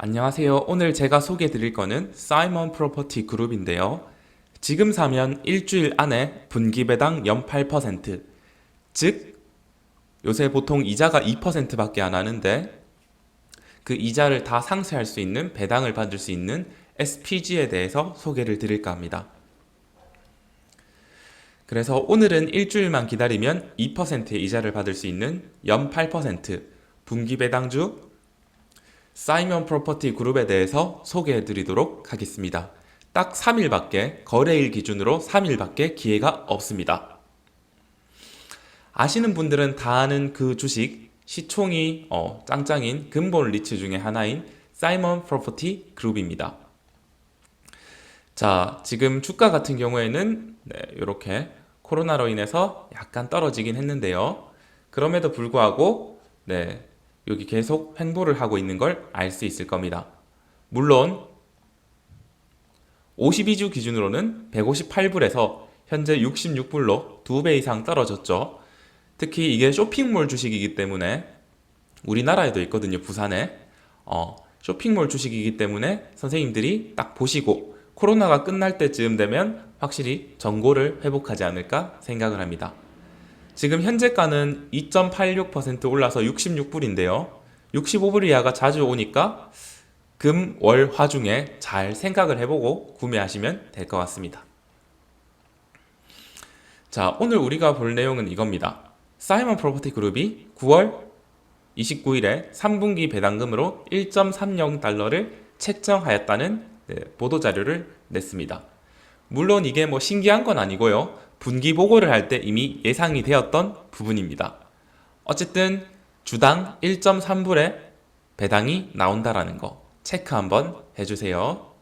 안녕하세요. 오늘 제가 소개해 드릴 거는 사이먼 프로퍼티 그룹인데요. 지금 사면 일주일 안에 분기 배당 연 8%, 즉 요새 보통 이자가 2%밖에 안 하는데 그 이자를 다 상쇄할 수 있는 배당을 받을 수 있는 SPG에 대해서 소개를 드릴까 합니다. 그래서 오늘은 일주일만 기다리면 2%의 이자를 받을 수 있는 연 8% 분기 배당주 사이먼 프로퍼티 그룹에 대해서 소개해 드리도록 하겠습니다. 딱 3일밖에, 거래일 기준으로 3일밖에 기회가 없습니다. 아시는 분들은 다 아는 그 주식, 시총이 짱짱인 근본 리츠 중에 하나인 사이먼 프로퍼티 그룹입니다. 자, 지금 주가 같은 경우에는 이렇게 코로나로 인해서 약간 떨어지긴 했는데요. 그럼에도 불구하고 여기 계속 횡보를 하고 있는 걸 알 수 있을 겁니다. 물론 52주 기준으로는 158불에서 현재 66불로 2배 이상 떨어졌죠. 특히 이게 쇼핑몰 주식이기 때문에 우리나라에도 있거든요, 부산에. 쇼핑몰 주식이기 때문에 선생님들이 딱 보시고 코로나가 끝날 때쯤 되면 확실히 정고를 회복하지 않을까 생각을 합니다. 지금 현재가는 2.86% 올라서 66불인데요. 65불 이하가 자주 오니까 금, 월, 화 중에 잘 생각을 해보고 구매하시면 될 것 같습니다. 자, 오늘 우리가 볼 내용은 이겁니다. 사이먼 프로퍼티 그룹이 9월 29일에 3분기 배당금으로 1.30달러를 책정하였다는 보도자료를 냈습니다. 물론 이게 뭐 신기한 건 아니고요. 분기 보고를 할 때 이미 예상이 되었던 부분입니다. 어쨌든 주당 1.3불의 배당이 나온다라는 거 체크 한번 해주세요.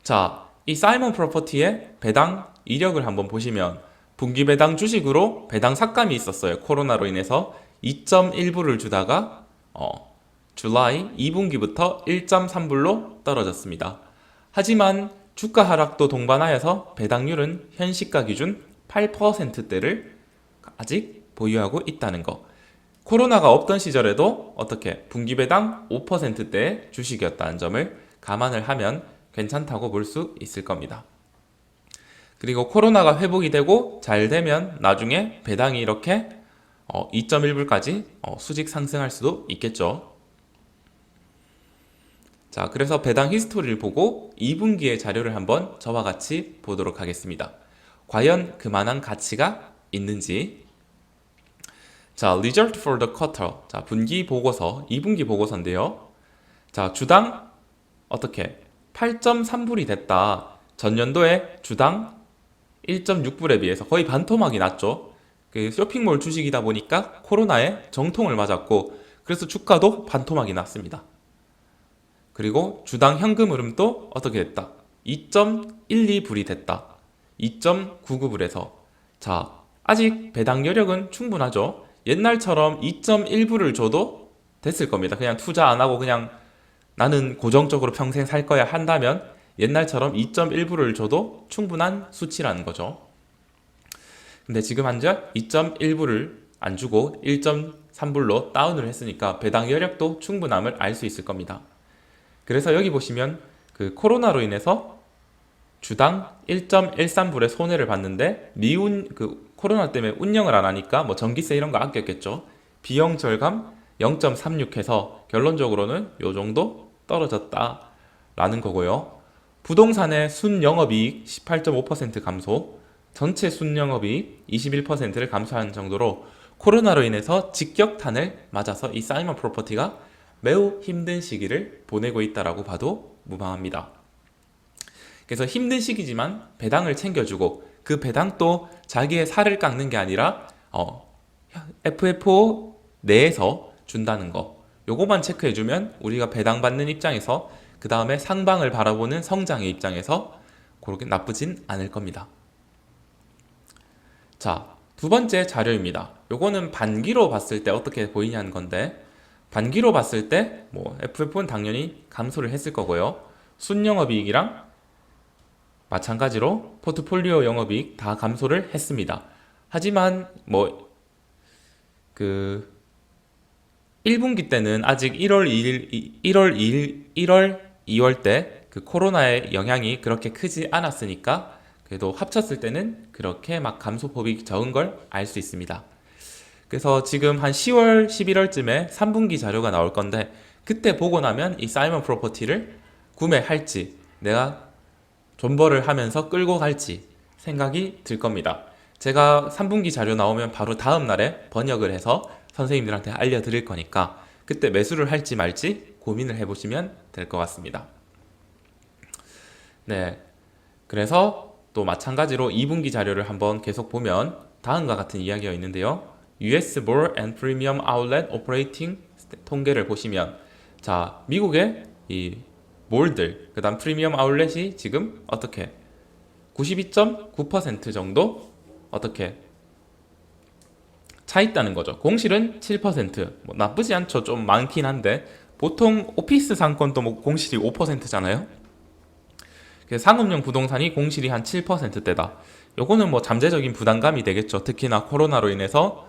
자, 이 사이먼 프로퍼티의 배당 이력을 한번 보시면 분기 배당 주식으로 배당 삭감이 있었어요. 코로나로 인해서 2.1불을 주다가 줄라이 2분기부터 1.3불로 떨어졌습니다. 하지만 주가 하락도 동반하여서 배당률은 현 시가 기준 8%대를 아직 보유하고 있다는 거. 코로나가 없던 시절에도 어떻게 분기 배당 5%대의 주식이었다는 점을 감안을 하면 괜찮다고 볼 수 있을 겁니다. 그리고 코로나가 회복이 되고 잘 되면 나중에 배당이 이렇게 2.1불까지 수직 상승할 수도 있겠죠. 자, 그래서 배당 히스토리를 보고 2분기의 자료를 한번 저와 같이 보도록 하겠습니다. 과연 그만한 가치가 있는지. 자, Result for the Quarter. 자, 분기 보고서, 2분기 보고서인데요. 자, 주당 어떻게 8.3불이 됐다. 전년도에 주당 1.6불에 비해서 거의 반토막이 났죠. 그 쇼핑몰 주식이다 보니까 코로나에 정통을 맞았고 그래서 주가도 반토막이 났습니다. 그리고 주당 현금 흐름도 어떻게 됐다? 2.12불이 됐다. 2.99불에서 자, 아직 배당 여력은 충분하죠. 옛날처럼 2.1불을 줘도 됐을 겁니다. 그냥 투자 안 하고 그냥 나는 고정적으로 평생 살 거야 한다면 옛날처럼 2.1불을 줘도 충분한 수치라는 거죠. 근데 지금 현재 2.1불을 안 주고 1.3불로 다운을 했으니까 배당 여력도 충분함을 알 수 있을 겁니다. 그래서 여기 보시면 그 코로나로 인해서 주당 1.13불의 손해를 봤는데 그 코로나 때문에 운영을 안 하니까 뭐 전기세 이런 거 아꼈겠죠. 비용 절감 0.36 해서 결론적으로는 요 정도 떨어졌다라는 거고요. 부동산의 순영업이익 18.5% 감소, 전체 순영업이익 21%를 감소한 정도로 코로나로 인해서 직격탄을 맞아서 이 사이먼 프로퍼티가 매우 힘든 시기를 보내고 있다라고 봐도 무방합니다. 그래서 힘든 시기지만 배당을 챙겨주고 그 배당도 자기의 살을 깎는 게 아니라 FFO 내에서 준다는 거. 요거만 체크해주면 우리가 배당 받는 입장에서 그 다음에 상방을 바라보는 성장의 입장에서 그렇게 나쁘진 않을 겁니다. 자, 두 번째 자료입니다. 요거는 반기로 봤을 때 어떻게 보이냐는 건데 반기로 봤을 때 뭐 FF는 당연히 감소를 했을 거고요. 순영업이익이랑 마찬가지로 포트폴리오 영업이익 다 감소를 했습니다. 하지만 뭐 그 1분기 때는 아직 1월 2일, 1월 2일, 1월 2월 때 그 코로나의 영향이 그렇게 크지 않았으니까 그래도 합쳤을 때는 그렇게 막 감소폭이 적은 걸 알 수 있습니다. 그래서 지금 한 10월, 11월쯤에 3분기 자료가 나올 건데 그때 보고 나면 이 사이먼 프로퍼티를 구매할지 내가 존버를 하면서 끌고 갈지 생각이 들 겁니다. 제가 3분기 자료 나오면 바로 다음 날에 번역을 해서 선생님들한테 알려드릴 거니까 그때 매수를 할지 말지 고민을 해보시면 될 것 같습니다. 네, 그래서 또 마찬가지로 2분기 자료를 한번 계속 보면 다음과 같은 이야기가 있는데요. US Mall and Premium Outlet Operating 통계를 보시면 자, 미국의 이 몰들, 그 다음 프리미엄 아울렛이 지금 어떻게 92.9% 정도 어떻게 차 있다는 거죠. 공실은 7%, 뭐 나쁘지 않죠. 좀 많긴 한데 보통 오피스 상권도 뭐 공실이 5%잖아요. 상업용 부동산이 공실이 한 7%대다. 요거는 뭐 잠재적인 부담감이 되겠죠. 특히나 코로나로 인해서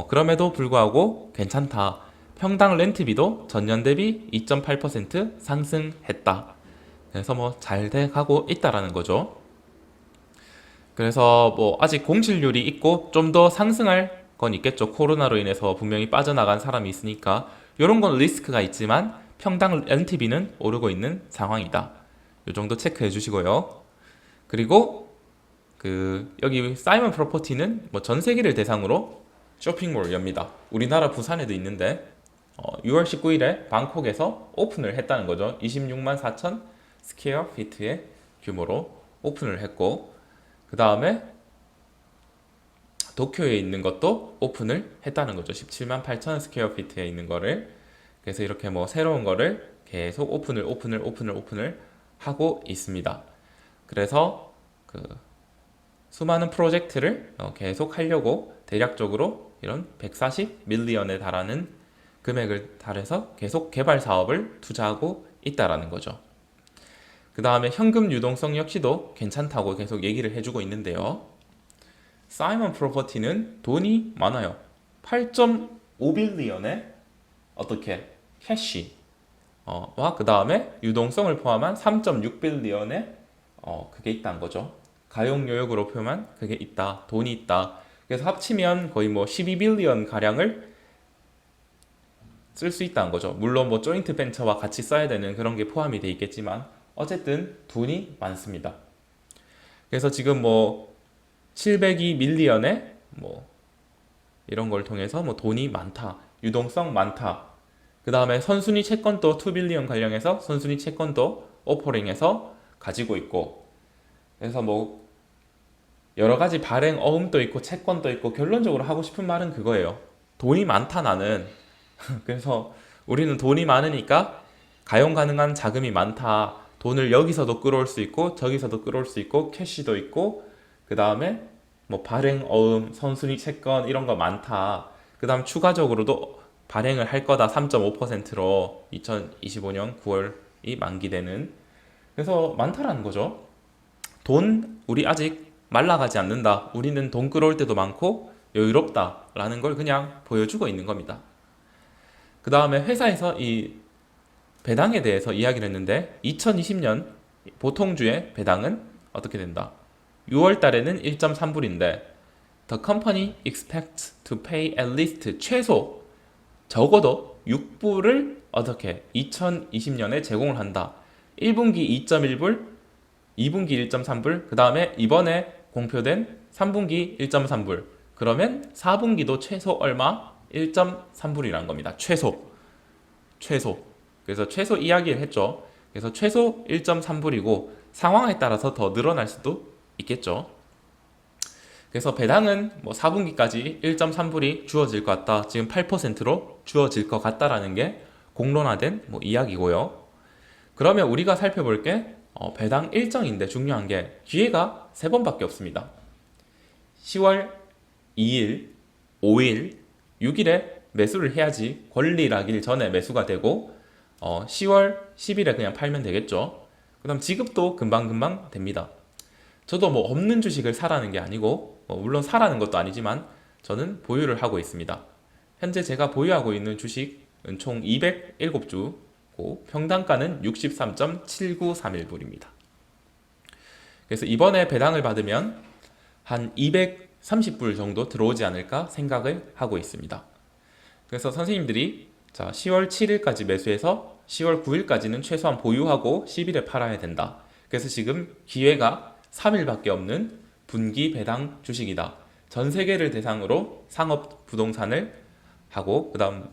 그럼에도 불구하고 괜찮다. 평당 렌트비도 전년 대비 2.8% 상승했다. 그래서 뭐 잘 돼가고 있다라는 거죠. 그래서 뭐 아직 공실률이 있고 좀 더 상승할 건 있겠죠. 코로나로 인해서 분명히 빠져나간 사람이 있으니까 이런 건 리스크가 있지만 평당 렌트비는 오르고 있는 상황이다. 이 정도 체크해 주시고요. 그리고 여기 사이먼 프로퍼티는 뭐 전 세계를 대상으로 쇼핑몰을 엽니다. 우리나라 부산에도 있는데 6월 19일에 방콕에서 오픈을 했다는 거죠. 26만 4천 스퀘어 피트의 규모로 오픈을 했고 그 다음에 도쿄에 있는 것도 오픈을 했다는 거죠. 17만 8천 스퀘어 피트에 있는 거를. 그래서 이렇게 뭐 새로운 거를 계속 오픈을 하고 있습니다. 그래서 수많은 프로젝트를 계속 하려고 대략적으로 이런 140 밀리언에 달하는 금액을 달해서 계속 개발 사업을 투자하고 있다라는 거죠. 그 다음에 현금 유동성 역시도 괜찮다고 계속 얘기를 해주고 있는데요. 사이먼 프로퍼티는 돈이 많아요. 8.5 빌리언의 어떻게 캐시 그 다음에 유동성을 포함한 3.6 빌리언의 그게 있다는 거죠. 가용 요역으로 표현한 그게 있다, 돈이 있다. 그래서 합치면 거의 뭐 12 빌리언 가량을 쓸 수 있다는 거죠. 물론 뭐 조인트 벤처와 같이 써야 되는 그런 게 포함이 돼 있겠지만 어쨌든 돈이 많습니다. 그래서 지금 뭐 702 밀리언의 뭐 이런 걸 통해서 뭐 돈이 많다, 유동성 많다. 그 다음에 선순위 채권도 2 빌리언 관련해서 선순위 채권도 오퍼링해서 가지고 있고 그래서 뭐 여러 가지 발행 어음도 있고 채권도 있고 결론적으로 하고 싶은 말은 그거예요. 돈이 많다 나는. 그래서 우리는 돈이 많으니까 가용 가능한 자금이 많다. 돈을 여기서도 끌어올 수 있고 저기서도 끌어올 수 있고 캐시도 있고 그 다음에 뭐 발행 어음, 선순위 채권 이런 거 많다. 그 다음 추가적으로도 발행을 할 거다 3.5%로 2025년 9월이 만기되는. 그래서 많다라는 거죠. 돈 우리 아직 말라가지 않는다. 우리는 돈 끌어올 때도 많고 여유롭다라는 걸 그냥 보여주고 있는 겁니다. 그 다음에 회사에서 이 배당에 대해서 이야기를 했는데 2020년 보통주의 배당은 어떻게 된다? 6월 달에는 1.3불인데 The company expects to pay at least 최소 적어도 6불을 어떻게 2020년에 제공을 한다. 1분기 2.1불, 2분기 1.3불, 그 다음에 이번에 공표된 3분기 1.3불. 그러면 4분기도 최소 얼마? 1.3불이라는 겁니다. 최소. 그래서 최소 이야기를 했죠. 그래서 최소 1.3불이고 상황에 따라서 더 늘어날 수도 있겠죠. 그래서 배당은 뭐 4분기까지 1.3불이 주어질 것 같다. 지금 8%로 주어질 것 같다라는 게 공론화된 뭐 이야기고요. 그러면 우리가 살펴볼 게 배당 일정인데 중요한 게 기회가 3번밖에 없습니다. 10월 2일, 5일, 6일에 매수를 해야지 권리 낙일 전에 매수가 되고 10월 10일에 그냥 팔면 되겠죠. 그 다음 지급도 금방금방 됩니다. 저도 뭐 없는 주식을 사라는 게 아니고 물론 사라는 것도 아니지만 저는 보유를 하고 있습니다. 현재 제가 보유하고 있는 주식은 총 207주고 평단가는 63.7931불입니다. 그래서 이번에 배당을 받으면 한 230불 정도 들어오지 않을까 생각을 하고 있습니다. 그래서 선생님들이 자, 10월 7일까지 매수해서 10월 9일까지는 최소한 보유하고 10일에 팔아야 된다. 그래서 지금 기회가 3일밖에 없는 분기 배당 주식이다. 전 세계를 대상으로 상업 부동산을 하고 그다음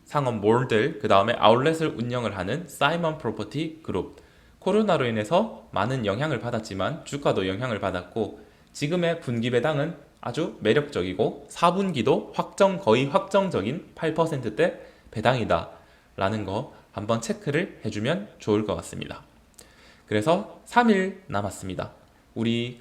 상업 몰들 그다음에 아울렛을 운영을 하는 사이먼 프로퍼티 그룹. 코로나로 인해서 많은 영향을 받았지만 주가도 영향을 받았고 지금의 분기 배당은 아주 매력적이고 4분기도 거의 확정적인 8%대 배당이다 라는 거 한번 체크를 해주면 좋을 것 같습니다. 그래서 3일 남았습니다. 우리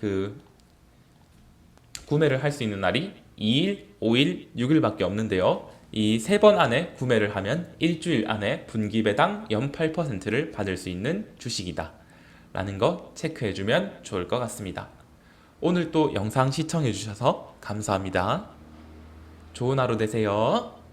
구매를 할 수 있는 날이 2일, 5일, 6일밖에 없는데요. 이 3번 안에 구매를 하면 일주일 안에 분기 배당 연 8%를 받을 수 있는 주식이다 라는 거 체크해주면 좋을 것 같습니다. 오늘 또 영상 시청해주셔서 감사합니다. 좋은 하루 되세요.